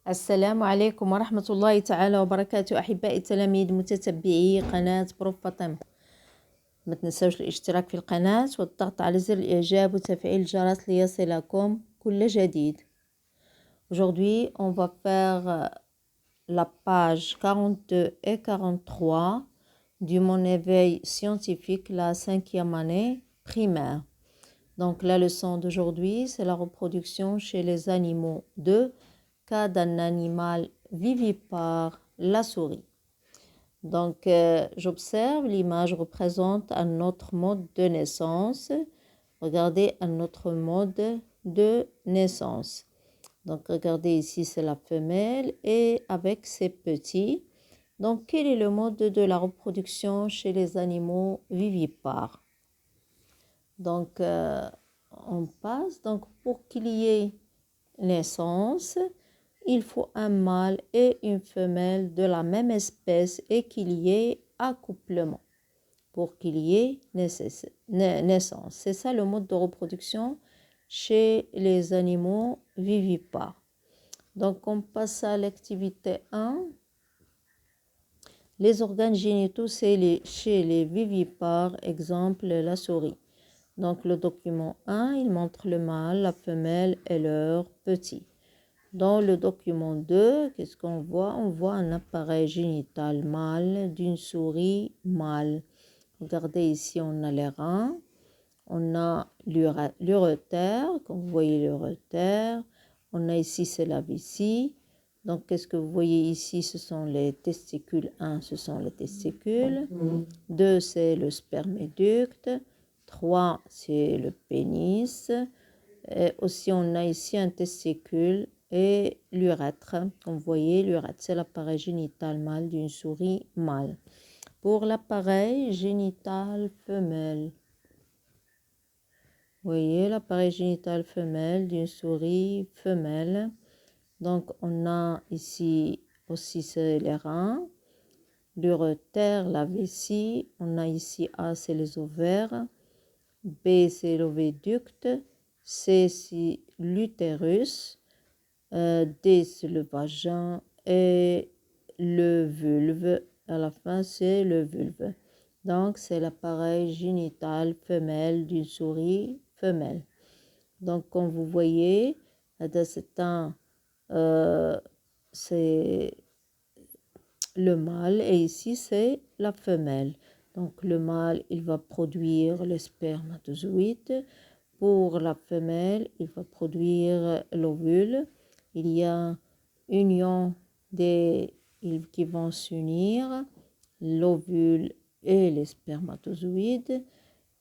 السلام عليكم ورحمة الله تعالى وبركاته أحبائي التلاميذ متتبعي قناة بروف فاطمة. ما تنسوش الاشتراك في القناة والضغط على زر الإعجاب وتفعيل الجرس ليصلكم كل جديد. Aujourd'hui, on va faire la page 42 et 43 du Mon éveil scientifique, la 5e année primaire. Donc la leçon d'aujourd'hui, c'est la reproduction chez les animaux de cas d'un animal vivipare, la souris. Donc, j'observe, l'image représente un autre mode de naissance. Regardez un autre mode de naissance. Donc, regardez ici, c'est la femelle et avec ses petits. Donc, quel est le mode de la reproduction chez les animaux vivipares? Donc, on passe. Donc, pour qu'il y ait naissance, il faut un mâle et une femelle de la même espèce et qu'il y ait accouplement pour qu'il y ait naissance. C'est ça le mode de reproduction chez les animaux vivipares. Donc, on passe à l'activité 1. Les organes génitaux, c'est chez les vivipares, exemple la souris. Donc, le document 1, il montre le mâle, la femelle et leurs petits. Dans le document 2, qu'est-ce qu'on voit? On voit un appareil génital mâle d'une souris mâle. Regardez ici, on a les reins, on a l'urétère, comme vous voyez l'urétère. On a ici, c'est la vessie. Donc, qu'est-ce que vous voyez ici? Ce sont les testicules. 1, ce sont les testicules. 2, c'est le sperméducte. 3, c'est le pénis. Et aussi, on a ici un testicule et l'urètre. Comme vous voyez, l'urètre, c'est l'appareil génital mâle d'une souris mâle. Pour l'appareil génital femelle, vous voyez l'appareil génital femelle d'une souris femelle. Donc, on a ici aussi c'est les reins, l'urétère, la vessie. On a ici A, c'est les ovaires. B, c'est l'oviducte. C, c'est l'utérus. D, c'est le vagin. Et le vulve. À la fin, c'est le vulve. Donc, c'est l'appareil génital femelle d'une souris femelle. Donc, comme vous voyez, c'est le mâle et ici, c'est la femelle. Donc, le mâle, il va produire le spermatozoïde. Pour la femelle, il va produire l'ovule. Il y a union qui vont s'unir, l'ovule et les spermatozoïdes.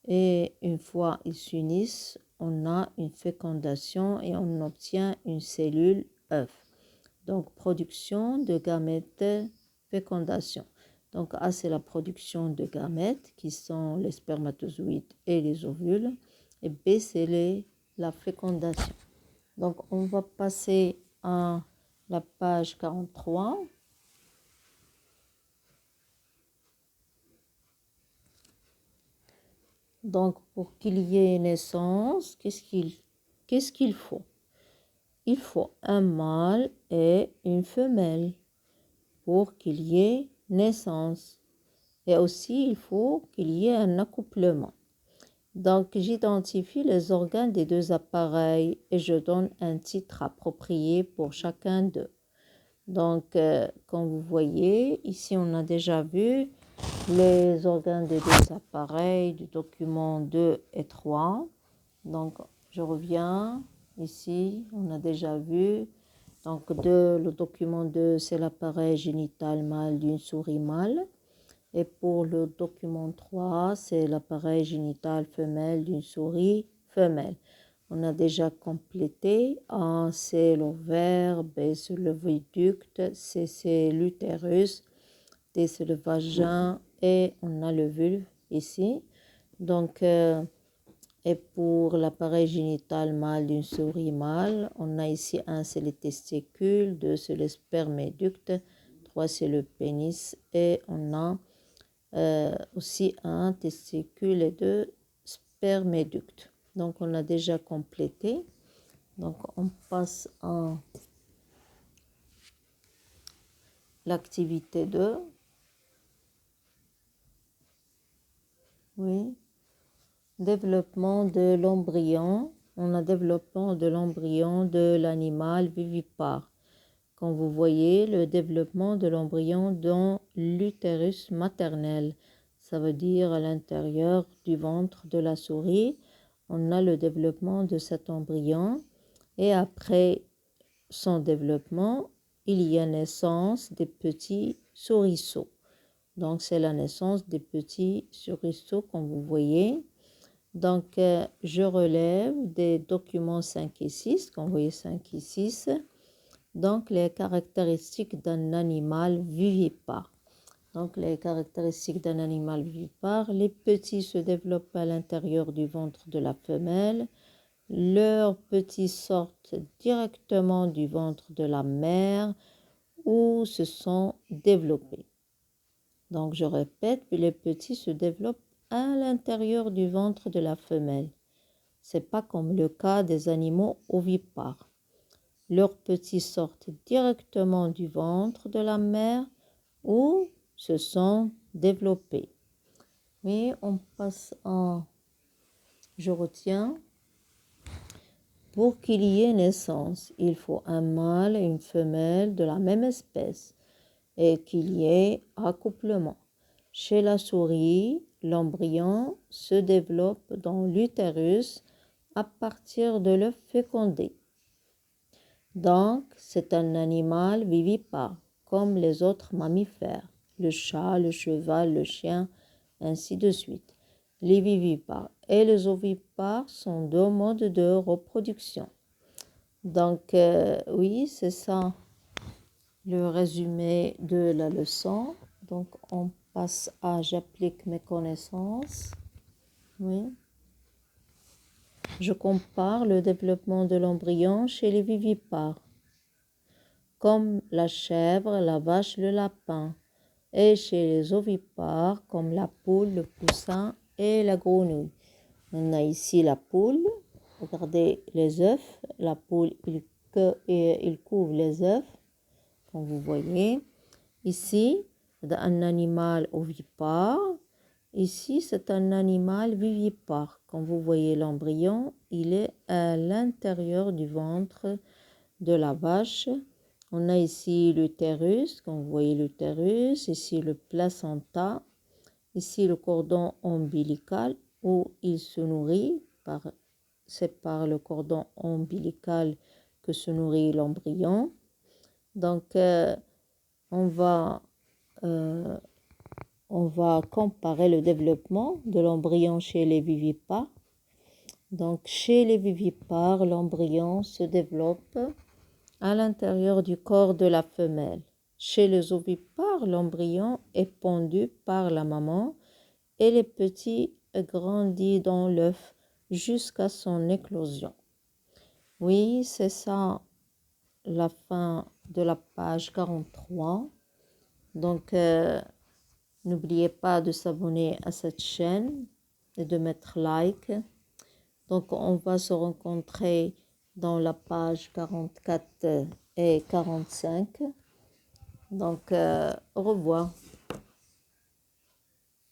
Et une fois ils s'unissent, on a une fécondation et on obtient une cellule œuf. Donc, production de gamètes, fécondation. Donc, A, c'est la production de gamètes qui sont les spermatozoïdes et les ovules. Et B, c'est la fécondation. Donc, on va passer à la page 43. Donc, pour qu'il y ait naissance, qu'est-ce qu'il faut? Il faut un mâle et une femelle pour qu'il y ait naissance. Et aussi, il faut qu'il y ait un accouplement. Donc, j'identifie les organes des deux appareils et je donne un titre approprié pour chacun d'eux. Donc, comme vous voyez, ici, on a déjà vu les organes des deux appareils du document 2 et 3. Donc, je reviens ici, on a déjà vu. Donc, le document 2, c'est l'appareil génital mâle d'une souris mâle. Et pour le document 3, c'est l'appareil génital femelle d'une souris femelle. On a déjà complété. A, c'est l'ovaire. B, c'est l'oviducte. C, c'est l'utérus. D, c'est le vagin. Et on a le vulve ici. Donc, et pour l'appareil génital mâle d'une souris mâle, on a ici 1, c'est les testicules. 2, c'est le sperméducte. 3, c'est le pénis. Et on a aussi un testicule et 2 sperméductes. Donc, on a déjà complété. Donc, on passe à l'activité 2. Oui. Développement de l'embryon. On a développement de l'embryon de l'animal vivipare. Comme vous voyez, le développement de l'embryon dans l'utérus maternel, ça veut dire à l'intérieur du ventre de la souris, on a le développement de cet embryon et après son développement, il y a naissance des petits souriceaux. Donc, c'est la naissance des petits souriceaux, comme vous voyez. Donc, je relève des documents 5 et 6, comme vous voyez 5 et 6. Donc, les caractéristiques d'un animal vivipare. Donc, les caractéristiques d'un animal vivipare, les petits se développent à l'intérieur du ventre de la femelle. Leurs petits sortent directement du ventre de la mère où se sont développés. Donc, je répète, les petits se développent à l'intérieur du ventre de la femelle. Ce n'est pas comme le cas des animaux ovipares. Leurs petits sortent directement du ventre de la mère où se sont développés. Mais on passe en... Je retiens. Pour qu'il y ait naissance, il faut un mâle et une femelle de la même espèce et qu'il y ait accouplement. Chez la souris, l'embryon se développe dans l'utérus à partir de l'œuf fécondé. Donc, c'est un animal vivipare, comme les autres mammifères, le chat, le cheval, le chien, ainsi de suite. Les vivipares et les ovipares sont deux modes de reproduction. Donc, oui, c'est ça le résumé de la leçon. Donc, on passe à j'applique mes connaissances. Oui. Je compare le développement de l'embryon chez les vivipares, comme la chèvre, la vache, le lapin, et chez les ovipares, comme la poule, le poussin et la grenouille. On a ici la poule. Regardez les œufs. La poule, il couvre les œufs, comme vous voyez. Ici, c'est un animal ovipare. Ici, c'est un animal vivipare. Comme vous voyez, l'embryon, il est à l'intérieur du ventre de la vache. On a ici l'utérus, comme vous voyez l'utérus. Ici, le placenta. Ici, le cordon ombilical où il se nourrit. C'est par le cordon ombilical que se nourrit l'embryon. Donc, on va comparer le développement de l'embryon chez les vivipares. Donc, chez les vivipares, l'embryon se développe à l'intérieur du corps de la femelle. Chez les ovipares, l'embryon est pondu par la maman et les petits grandissent dans l'œuf jusqu'à son éclosion. Oui, c'est ça la fin de la page 43. Donc, n'oubliez pas de s'abonner à cette chaîne et de mettre like. Donc, on va se rencontrer dans la page 44 et 45. Donc, au revoir.